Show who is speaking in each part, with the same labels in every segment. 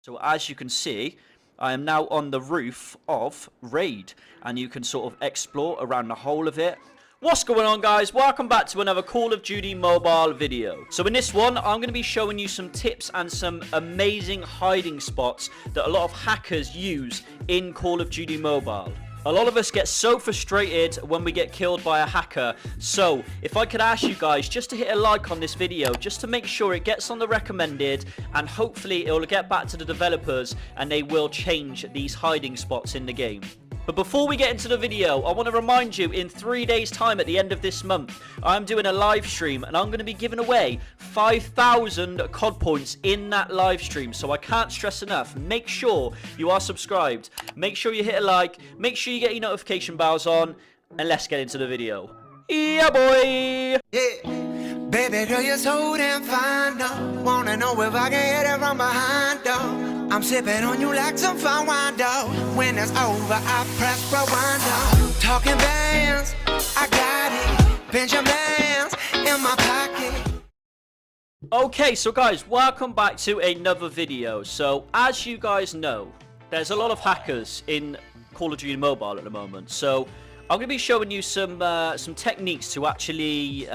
Speaker 1: So as you can see, I am now on the roof of Raid, and you can sort of explore around the whole of it. What's going on, guys? Welcome back to another Call of Duty Mobile video. So in this one, I'm going to be showing you some tips and some amazing hiding spots that a lot of hackers use in Call of Duty Mobile. A lot of us get so frustrated when we get killed by a hacker, so if I could ask you guys just to hit a like on this video, just to make sure it gets on the recommended, and hopefully it will get back to the developers and they will change these hiding spots in the game. But before we get into the video, I want to remind you, in 3 days time at the end of this month, I'm doing a live stream and I'm going to be giving away 5,000 CoD points in that live stream. So I can't stress enough, make sure you are subscribed, make sure you hit a like, make sure you get your notification bells on, and let's get into the video. Yeah, boy!
Speaker 2: Yeah. Baby girl, you're so damn fine, though. Wanna know if I can hit it from behind, though. I'm sipping on you like some fine wine, though. When it's over, I press rewind, though. Talking bands, I got it. Benjamins in my pocket.
Speaker 1: Okay, so guys, welcome back to another video. So, as you guys know, there's a lot of hackers in Call of Duty Mobile at the moment. So, I'm going to be showing you some techniques to actually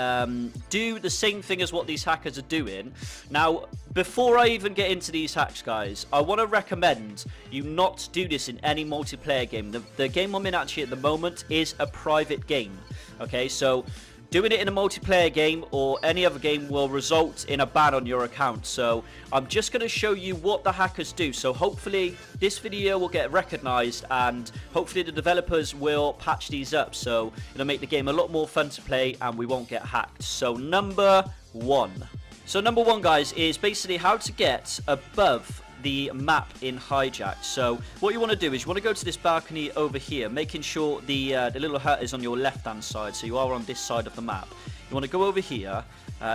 Speaker 1: do the same thing as what these hackers are doing. Now, before I even get into these hacks, guys, I want to recommend you not do this in any multiplayer game. The game I'm in actually at the moment is a private game. Okay, so doing it in a multiplayer game or any other game will result in a ban on your account. So I'm just going to show you what the hackers do. So hopefully this video will get recognized and hopefully the developers will patch these up. So it'll make the game a lot more fun to play and we won't get hacked. So number one, guys, is basically how to get above the map in Hijack. So what you want to do is you want to go to this balcony over here, making sure the little hut is on your left hand side, so you are on this side of the map. You want to go over here,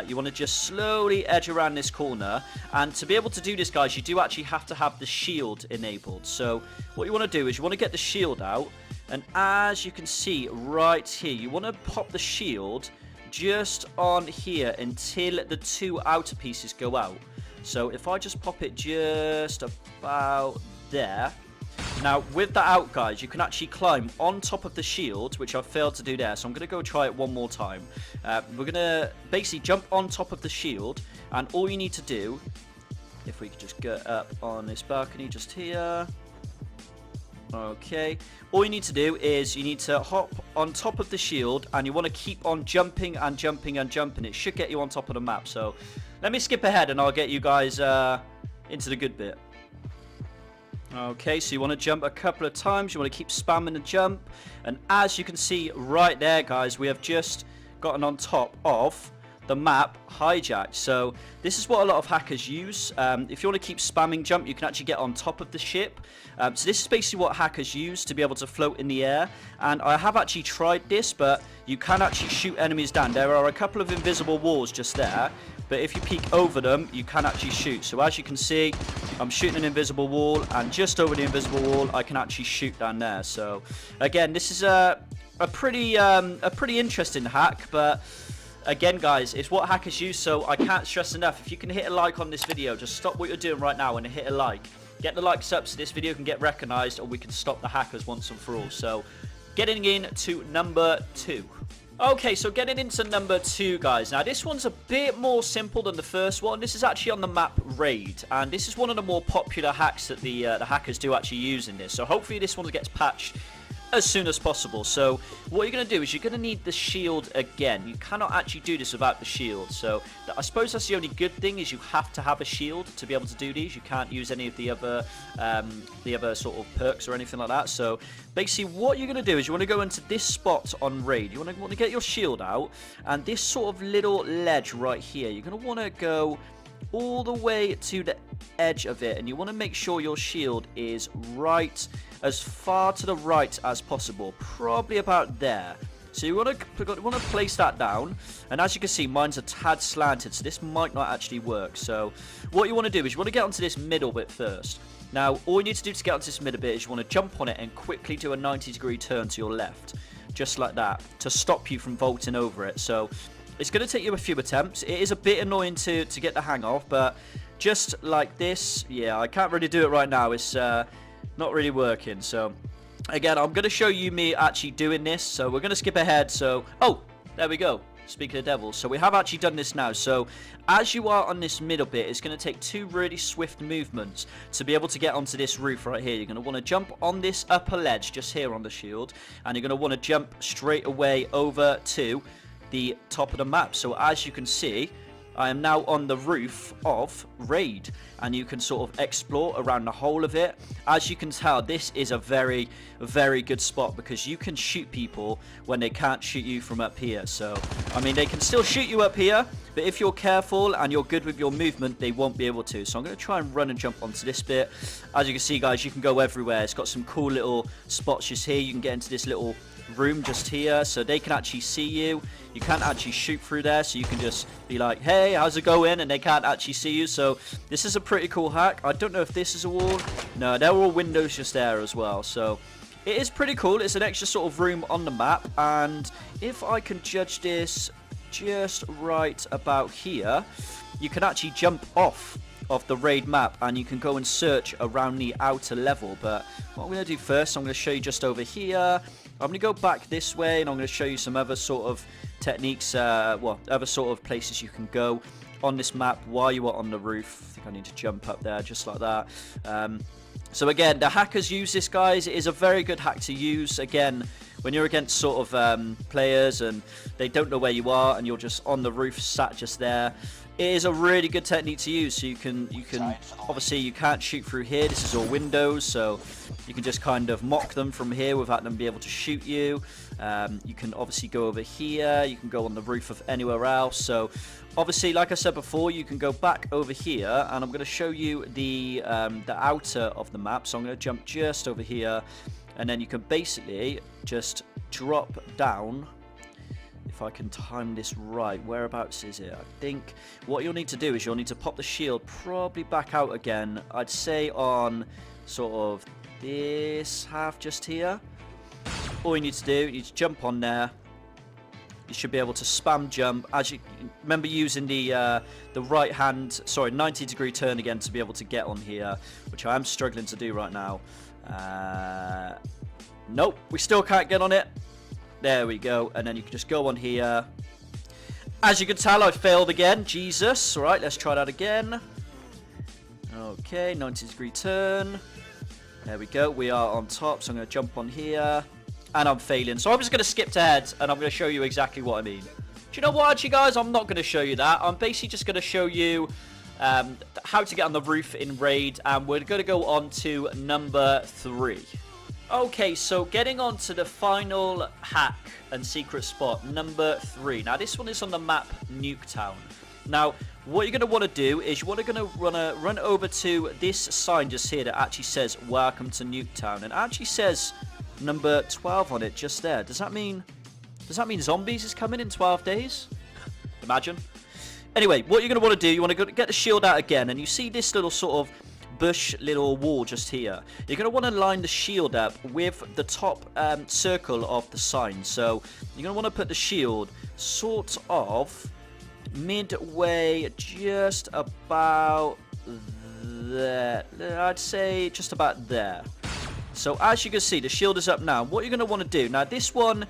Speaker 1: you want to just slowly edge around this corner, and to be able to do this, guys, you do actually have to have the shield enabled. So what you want to do is you want to get the shield out, and as you can see right here, you want to pop the shield just on here until the two outer pieces go out. So if I just pop it just about there. Now with that out, guys, you can actually climb on top of the shield, which I failed to do there. So I'm going to go try it one more time. We're going to basically jump on top of the shield. And all you need to do, if we could just get up on this balcony just here. Okay, all you need to do is you need to hop on top of the shield and you want to keep on jumping and jumping and jumping. It should get you on top of the map. So let me skip ahead and I'll get you guys into the good bit. Okay, so you want to jump a couple of times. You want to keep spamming the jump. And as you can see right there, guys, we have just gotten on top of the map Hijack. So this is what a lot of hackers use. If you want to keep spamming jump, you can actually get on top of the ship. So this is basically what hackers use to be able to float in the air. And I have actually tried this, but you can actually shoot enemies down. There are a couple of invisible walls just there, but if you peek over them, you can actually shoot. So as you can see, I'm shooting an invisible wall, and just over the invisible wall, I can actually shoot down there. So again, this is a pretty interesting hack, but again, guys, it's what hackers use, so I can't stress enough. If you can hit a like on this video, just stop what you're doing right now and hit a like. Get the likes up so this video can get recognized, or we can stop the hackers once and for all. So getting into number two. Okay, so getting into number two, guys. Now, this one's a bit more simple than the first one. This is actually on the map Raid, and this is one of the more popular hacks that the hackers do actually use in this. So hopefully this one gets patched as soon as possible. So what you're going to do is you're going to need the shield again. You cannot actually do this without the shield. So I suppose that's the only good thing, is you have to have a shield to be able to do these. You can't use any of the other sort of perks or anything like that. So basically what you're going to do is you want to go into this spot on Raid. You want to get your shield out, and this sort of little ledge right here, you're going to want to go all the way to the edge of it, and you want to make sure your shield is right as far to the right as possible, probably about there. So you want to place that down, and as you can see, mine's a tad slanted, so this might not actually work. So what you want to do is you want to get onto this middle bit first. Now all you need to do to get onto this middle bit is you want to jump on it and quickly do a 90-degree turn to your left, just like that, to stop you from vaulting over it. So it's going to take you a few attempts. It is a bit annoying to get the hang of, but just like this. Yeah, I can't really do it right now. It's not really working. So again, I'm going to show you me actually doing this. So we're going to skip ahead. So, oh, there we go. Speaking of devils, so we have actually done this now. So as you are on this middle bit, it's going to take 2 really swift movements to be able to get onto this roof right here. You're going to want to jump on this upper ledge just here on the shield, and you're going to want to jump straight away over to the top of the map. So as you can see, I am now on the roof of Raid, and you can sort of explore around the whole of it. As you can tell, this is a very, very good spot because you can shoot people when they can't shoot you from up here. So, I mean, they can still shoot you up here, but if you're careful and you're good with your movement, they won't be able to. So I'm going to try and run and jump onto this bit. As you can see, guys, you can go everywhere. It's got some cool little spots just here. You can get into this little room just here, so they can actually see you. You can't actually shoot through there, so you can just be like, hey, how's it going? And they can't actually see you. So this is a pretty cool hack. I don't know if this is a wall. No, there were all windows just there as well. So it is pretty cool. It's an extra sort of room on the map, and if I can judge this just right about here, you can actually jump off of the raid map and you can go and search around the outer level. But what I'm going to do first, I'm going to show you just over here. I'm going to go back this way, and I'm going to show you some other sort of techniques, well, other sort of places you can go on this map while you are on the roof. I think I need to jump up there just like that. So again, the hackers use this, guys. It is a very good hack to use. Again, when you're against sort of players and they don't know where you are and you're just on the roof sat just there, it is a really good technique to use. So you can obviously you can't shoot through here. This is all windows, so you can just kind of mock them from here without them being able to shoot you. You can obviously go over here. You can go on the roof of anywhere else. So obviously, like I said before, you can go back over here, and I'm going to show you the outer of the map. So I'm going to jump just over here, and then you can basically just drop down. If I can time this right, whereabouts is it? I think what you'll need to do is you'll need to pop the shield probably back out again. I'd say on sort of this half just here. All you need to do, you need to jump on there. You should be able to spam jump. As you remember, using the right hand, sorry, 90-degree turn again to be able to get on here, which I am struggling to do right now. Nope, we still can't get on it. There we go, and then you can just go on here. As you can tell, I failed again. Jesus. All right, let's try that again. Okay, 90-degree turn. There we go. We are on top, so I'm going to jump on here. And I'm failing. So I'm just going to skip ahead, and I'm going to show you exactly what I mean. Do you know what, actually, guys? I'm not going to show you that. I'm basically just going to show you how to get on the roof in Raid, and we're going to go on to number 3. Okay, so getting on to the final hack and secret spot, number 3. Now, this one is on the map Nuketown. Now, what you're going to want to do is you're going to run over to this sign just here that actually says, Welcome to Nuketown. And it actually says number 12 on it just there. Does that mean zombies is coming in 12 days? Imagine. Anyway, what you're going to want to do, you want to get the shield out again, and you see this little sort of bush little wall just here. You're going to want to line the shield up with the top circle of the sign. So you're going to want to put the shield sort of midway just about there. I'd say just about there. So as you can see, the shield is up now. What you're going to want to do, now this one,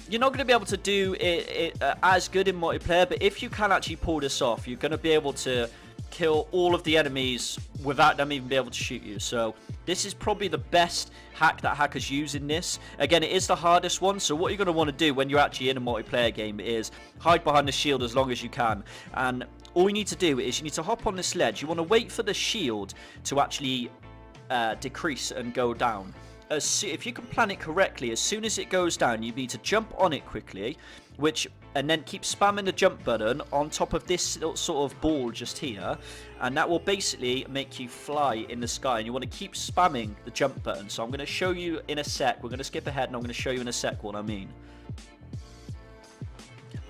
Speaker 1: you're not going to be able to do it as good in multiplayer, but if you can actually pull this off, you're going to be able to kill all of the enemies without them even be able to shoot you. So this is probably the best hack that hackers use in this. Again, it is the hardest one, so what you're going to want to do when you're actually in a multiplayer game is hide behind the shield as long as you can. And all you need to do is you need to hop on this ledge. You want to wait for the shield to actually decrease and go down. If you can plan it correctly, as soon as it goes down, you need to jump on it quickly, and then keep spamming the jump button on top of this little sort of ball just here, and that will basically make you fly in the sky. And you want to keep spamming the jump button. So I'm going to show you in a sec. We're going to skip ahead, and I'm going to show you in a sec what I mean.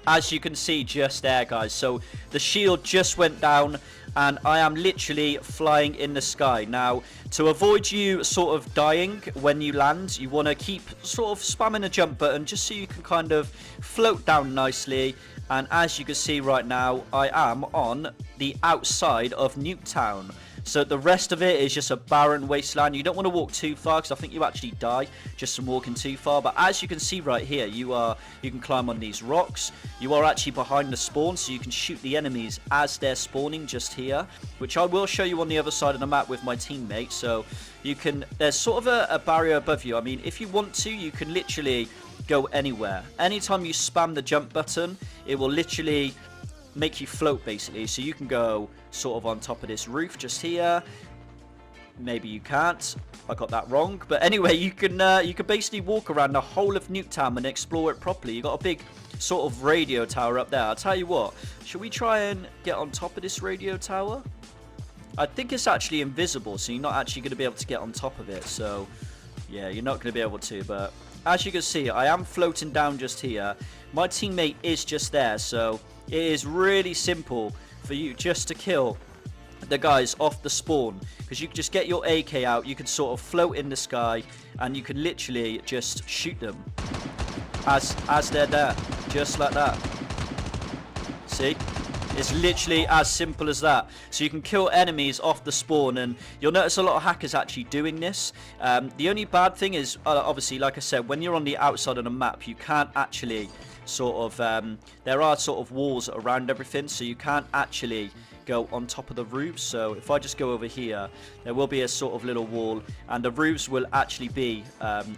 Speaker 1: As you can see just there, guys, so the shield just went down, and I am literally flying in the sky. Now, to avoid you sort of dying when you land, you want to keep sort of spamming the jump button just so you can kind of float down nicely And as you can see right now, I am on the outside of Nuketown. So the rest of it is just a barren wasteland. You don't want to walk too far because I think you actually die just from walking too far. But as you can see right here, you can climb on these rocks. You are actually behind the spawn, so you can shoot the enemies as they're spawning just here, which I will show you on the other side of the map with my teammate. So you can, there's sort of a barrier above you. I mean, if you want to, you can literally go anywhere. Anytime you spam the jump button, it will literally make you float basically. So you can go sort of on top of this roof just here. Maybe you can't, I got that wrong, but anyway, you can basically walk around the whole of Nuketown and explore it properly. You got a big sort of radio tower up there. I'll tell you what, should we try and get on top of this radio tower? I think it's actually invisible, so you're not actually going to be able to get on top of it. So yeah, you're not going to be able to, but as you can see, I am floating down just here. My teammate is just there, so it is really simple for you just to kill the guys off the spawn, because you can just get your AK out, you can sort of float in the sky, and you can literally just shoot them as they're there, just like that. See? It's literally as simple as that. So you can kill enemies off the spawn, and you'll notice a lot of hackers actually doing this. The only bad thing is, obviously, like I said, when you're on the outside of the map, you can't actually sort of, there are sort of walls around everything, so you can't actually go on top of the roofs. So if I just go over here, there will be a sort of little wall, and the roofs will actually be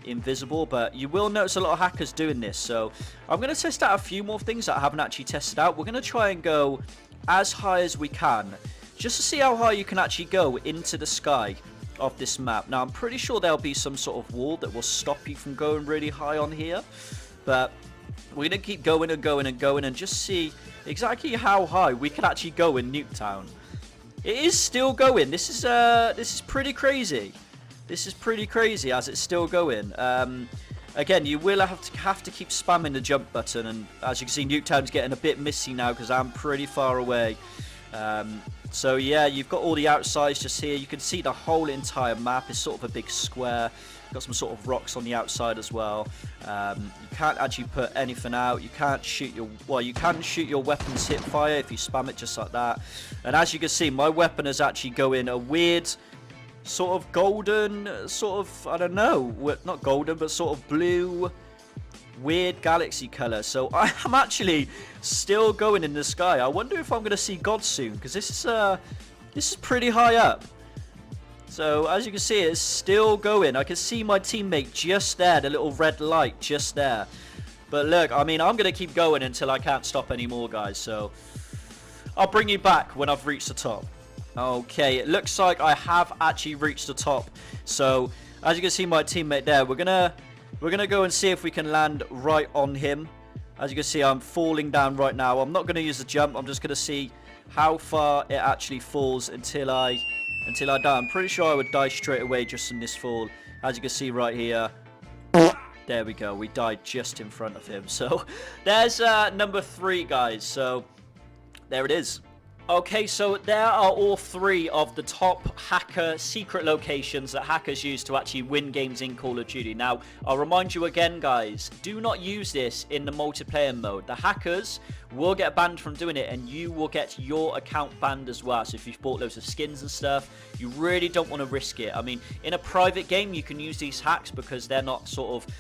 Speaker 1: invisible, but you will notice a lot of hackers doing this. So I'm going to test out a few more things that I haven't actually tested out. We're going to try and go as high as we can, just to see how high you can actually go into the sky of this map. Now I'm pretty sure there'll be some sort of wall that will stop you from going really high on here, but we're going to keep going and going and going and just see exactly how high we can actually go in Nuketown. It is still going. This is pretty crazy. This is pretty crazy as it's still going. Again, you will have to keep spamming the jump button, and as you can see, Nuketown's getting a bit missy now because I'm pretty far away. So yeah, you've got all the outsides just here. You can see the whole entire map. It's sort of a big square. Got some sort of rocks on the outside as well. You can't actually put anything out. You can't shoot your, well, you can shoot your weapons hip fire if you spam it just like that. And as you can see, my weapon is actually going a weird sort of golden, sort of, I don't know, not golden, but sort of blue, weird galaxy color. So I am actually still going in the sky. I wonder if I'm going to see God soon, because this is pretty high up. So as you can see, it's still going. I can see my teammate just there, the little red light just there. But look, I mean, I'm going to keep going until I can't stop anymore, guys. So I'll bring you back when I've reached the top. Okay, it looks like I have actually reached the top. So as you can see, my teammate there, we're gonna go and see if we can land right on him. As you can see, I'm falling down right now. I'm not going to use the jump. I'm just going to see how far it actually falls until I die. I'm pretty sure I would die straight away just in this fall. As you can see right here. There we go. We died just in front of him. So there's number 3, guys. So there it is. Okay, so there are all 3 of the top hacker secret locations that hackers use to actually win games in Call of Duty. Now, I'll remind you again, guys, do not use this in the multiplayer mode. The hackers will get banned from doing it, and you will get your account banned as well. So if you've bought loads of skins and stuff, you really don't want to risk it. I mean, in a private game, you can use these hacks because they're not sort of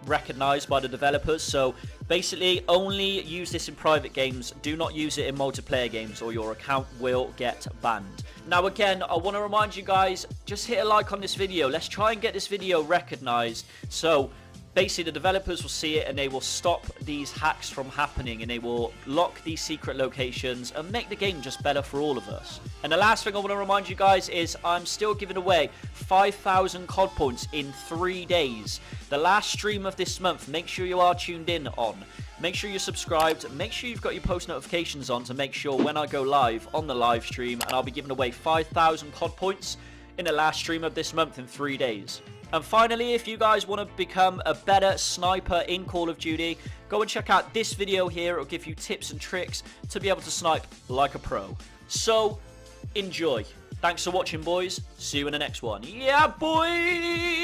Speaker 1: recognized by the developers. So basically, only use this in private games. Do not use it in multiplayer games, or your account will get banned. Now again, I want to remind you guys, just hit a like on this video. Let's try and get this video recognized, so basically the developers will see it and they will stop these hacks from happening, and they will lock these secret locations and make the game just better for all of us. And the last thing I want to remind you guys is I'm still giving away 5,000 COD points in 3 days. The last stream of this month, make sure you are tuned in on. Make sure you're subscribed. Make sure you've got your post notifications on to make sure when I go live on the live stream, and I'll be giving away 5,000 COD points in the last stream of this month in 3 days. And finally, if you guys want to become a better sniper in Call of Duty, go and check out this video here. It'll give you tips and tricks to be able to snipe like a pro. So, enjoy. Thanks for watching, boys. See you in the next one. Yeah, boy!